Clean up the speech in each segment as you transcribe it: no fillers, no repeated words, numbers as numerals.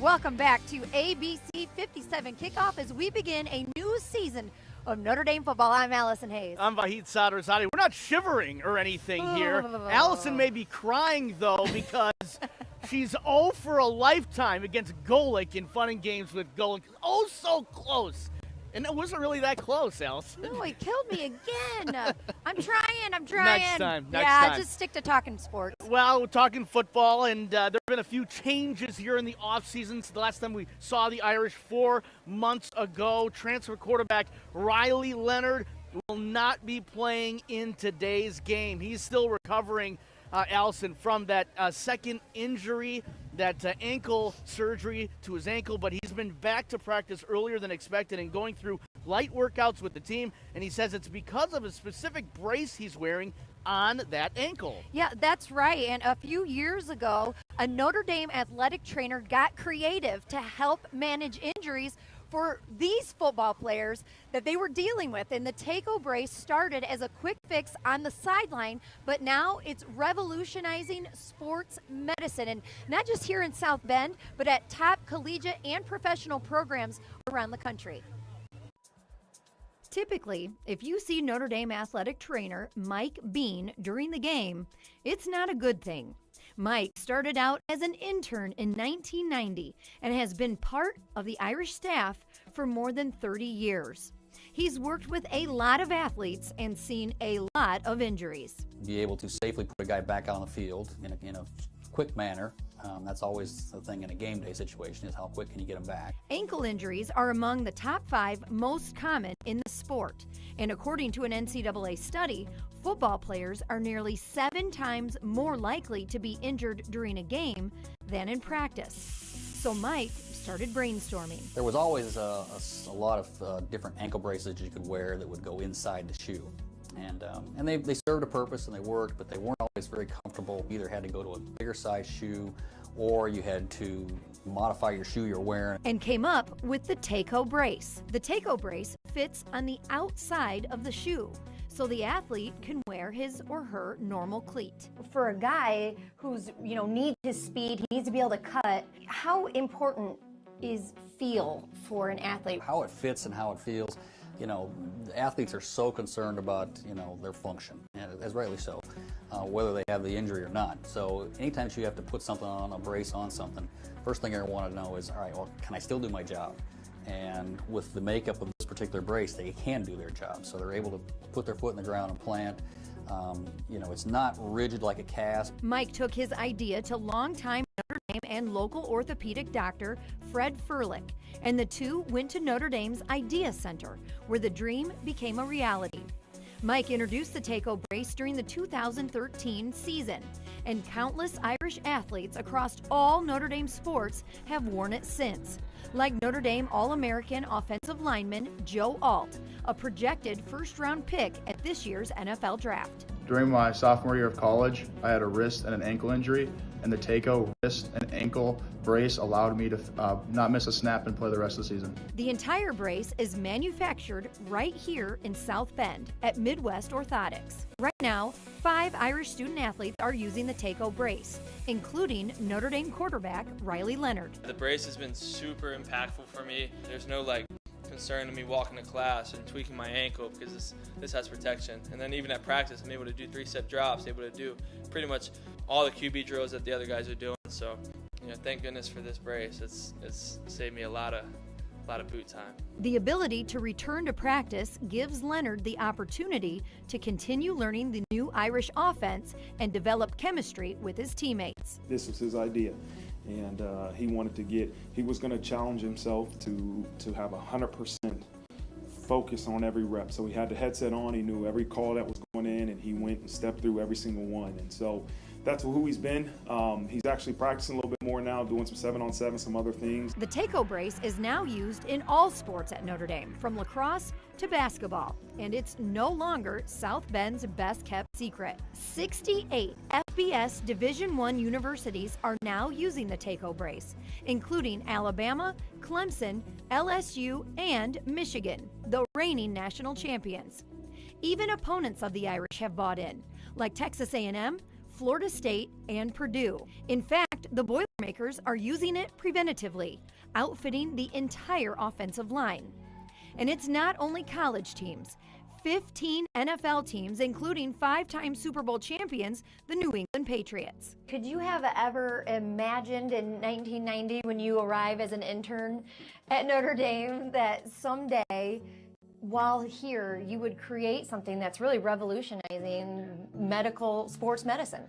Welcome back to ABC57 Kickoff as we begin a new season of Notre Dame football. I'm Allison Hayes. I'm Vahid Sadrzadeh. We're not shivering or anything here. Allison may be crying, though, because she's 0 for a lifetime against Golick in fun and games with Golick. Oh, so close. And it wasn't really that close, Allison. No, he killed me again. I'm trying. Next time. Just stick to talking sports. Well, we're talking football, and there have been a few changes here in the offseason since the last time we saw the Irish 4 months ago. Transfer quarterback Riley Leonard will not be playing in today's game. He's still recovering, Allison, from that second injury, that ankle surgery to his ankle, but he's been back to practice earlier than expected and going through light workouts with the team, and he says it's because of a specific brace he's wearing on that ankle. Yeah, that's right. And a few years ago, a Notre Dame athletic trainer got creative to help manage injuries for these football players that they were dealing with. And the Tayco Brace started as a quick fix on the sideline, but now it's revolutionizing sports medicine, and not just here in South Bend, but at top collegiate and professional programs around the country. Typically, if you see Notre Dame athletic trainer Mike Bean during the game, it's not a good thing. Mike started out as an intern in 1990 and has been part of the Irish staff for more than 30 years. He's worked with a lot of athletes and seen a lot of injuries. Be able to safely put a guy back on the field in a quick manner. That's always the thing in a game day situation, is how quick can you get them back. Ankle injuries are among the top 5 most common in the sport. And according to an NCAA study, football players are nearly 7 times more likely to be injured during a game than in practice. So Mike started brainstorming. There was always a lot of different ankle braces you could wear that would go inside the shoe. And they served a purpose and they worked, but they weren't always very comfortable. You either had to go to a bigger size shoe or you had to modify your shoe you're wearing. And came up with the Tayco Brace. The Tayco Brace fits on the outside of the shoe, so the athlete can wear his or her normal cleat. For a guy who's, needs his speed, he needs to be able to cut, how important is feel for an athlete? How it fits and how it feels. The athletes are so concerned about, their function, and as rightly so, whether they have the injury or not. So anytime you have to put something on, a brace on something, first thing I want to know is, all right, well, can I still do my job? And with the makeup of this particular brace, they can do their job. So they're able to put their foot in the ground and plant. It's not rigid like a cast. Mike took his idea to longtime Notre Dame and local orthopedic doctor Fred Ferrell, and the two went to Notre Dame's Idea Center, where the dream became a reality. Mike introduced the Tayco Brace during the 2013 season, and countless Irish athletes across all Notre Dame sports have worn it since, like Notre Dame All-American offensive lineman Joe Alt, a projected first-round pick at this year's NFL Draft. During my sophomore year of college, I had a wrist and an ankle injury, and the Tayco wrist and ankle brace allowed me to not miss a snap and play the rest of the season. The entire brace is manufactured right here in South Bend at Midwest Orthotics. Right now, 5 Irish student athletes are using the Tayco Brace, including Notre Dame quarterback Riley Leonard. The brace has been super impactful for me. There's no concern to me walking to class and tweaking my ankle because this has protection. And then even at practice, I'm able to do 3-step drops, able to do pretty much all the QB drills that the other guys are doing. So, thank goodness for this brace. It's saved me a lot of boot time. The ability to return to practice gives Leonard the opportunity to continue learning the new Irish offense and develop chemistry with his teammates. This was his idea, and he was going to challenge himself to have 100% focus on every rep. So he had the headset on, he knew every call that was going in, and he went and stepped through every single one. And so that's who he's been. He's actually practicing a little bit more now, doing some 7-on-7, some other things. The Tayco Brace is now used in all sports at Notre Dame, from lacrosse to basketball, and it's no longer South Bend's best-kept secret. 68 FBS Division I universities are now using the Tayco Brace, including Alabama, Clemson, LSU, and Michigan, the reigning national champions. Even opponents of the Irish have bought in, like Texas A&M, Florida State, and Purdue. In fact, the Boilermakers Boilermakers are using it preventatively, outfitting the entire offensive line. And it's not only college teams. 15 NFL teams, including 5-time Super Bowl champions, the New England Patriots. Could you have ever imagined in 1990 when you arrive as an intern at Notre Dame that someday, while here, you would create something that's really revolutionizing sports medicine?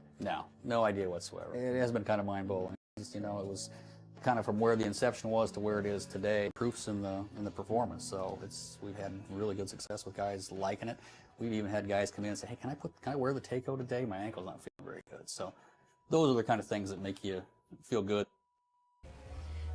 No idea whatsoever. It has been kind of mind-blowing. It was kind of from where the inception was to where it is today. Proof's in the performance. So we've had really good success with guys liking it. We've even had guys come in and say, "Hey, can I wear the Tayco today? My ankle's not feeling very good." So those are the kind of things that make you feel good.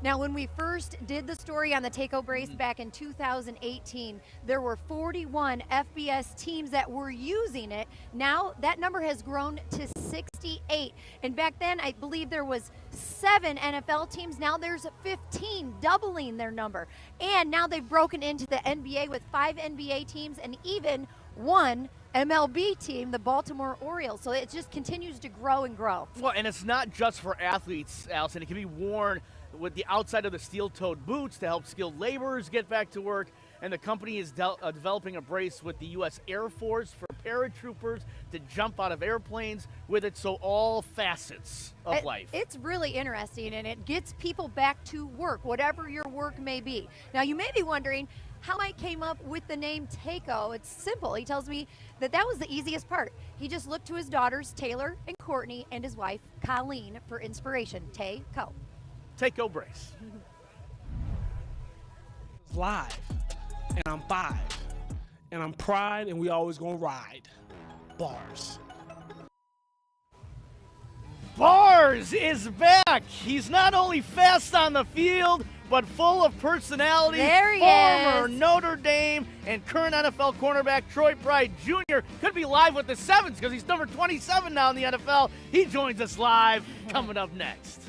Now, when we first did the story on the Tayco Brace back in 2018, there were 41 FBS teams that were using it. Now that number has grown to 68. And back then, I believe there was 7 NFL teams. Now there's 15, doubling their number. And now they've broken into the NBA with 5 NBA teams and even 1 MLB team, the Baltimore Orioles. So it just continues to grow and grow. Well, and it's not just for athletes, Allison. It can be worn with the outside of the steel-toed boots to help skilled laborers get back to work. And the company is developing a brace with the U.S. Air Force for paratroopers to jump out of airplanes with it, so all facets of life. It's really interesting, and it gets people back to work, whatever your work may be. Now, you may be wondering how I came up with the name Tayco. It's simple. He tells me that was the easiest part. He just looked to his daughters, Taylor and Courtney, and his wife, Colleen, for inspiration. Tayco. Tayco Brace. Live, and I'm 5, and I'm pride, and we always gonna ride. Bars. Bars is back. He's not only fast on the field, but full of personality. There he Former is. Notre Dame and current NFL cornerback Troy Pride Jr. could be live with the Sevens because he's number 27 now in the NFL. He joins us live coming up next.